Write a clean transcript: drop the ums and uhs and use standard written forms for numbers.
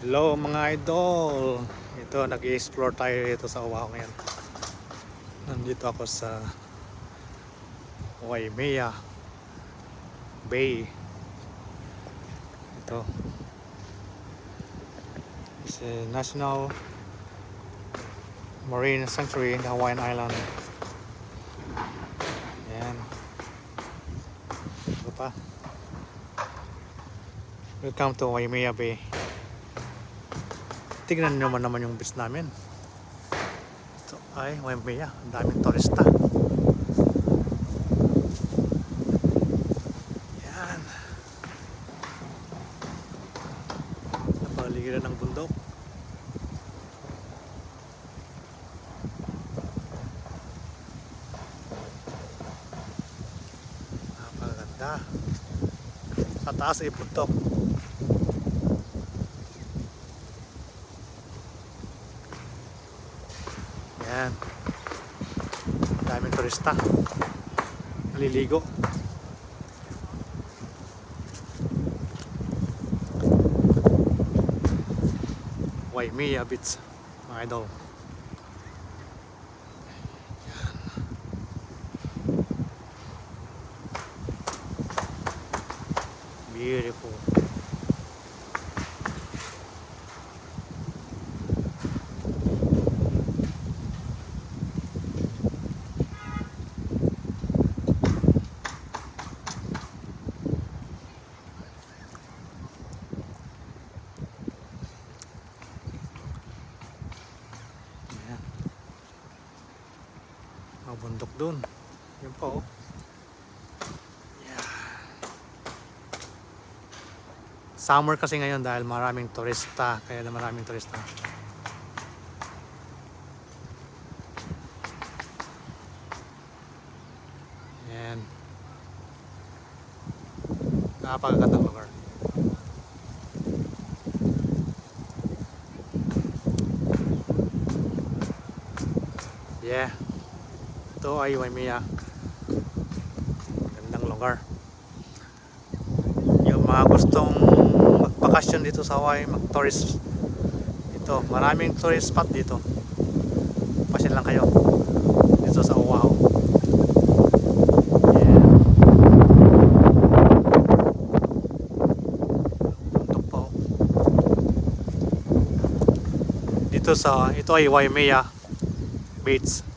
Hello mga idol. Ito, nag-i-explore tayo dito sa Oahu ngayon. Nandito ako sa Waimea Bay. Ito is a National Marine Sanctuary in the Hawaiian Island. Ayan. Ito pa. Welcome to Waimea Bay. Tignan nyo naman yung beach namin. Ito ay Waimea. Ang daming turista. Yan. Napaligiran ng bundok. Napakaganda. Sa taas ay bundok. Yan. Daming turista. Naliligo. Waimea Beach, mga idol. Yan. Beautiful. Bundok dun. Yun po. Yeah. Summer kasi ngayon dahil maraming turista. Kaya na maraming turista. Yan. Napakagandang lugar. Yeah. Ito ay Waimea. Gandang lugar. Yung mga gustong magbakasyon dito sa Hawaii, mag-tourist, ito, maraming tourist spot dito. Pasyan lang kayo dito sa Oahu. Yeah. Bundok po. Dito sa, ito ay Waimea Beach.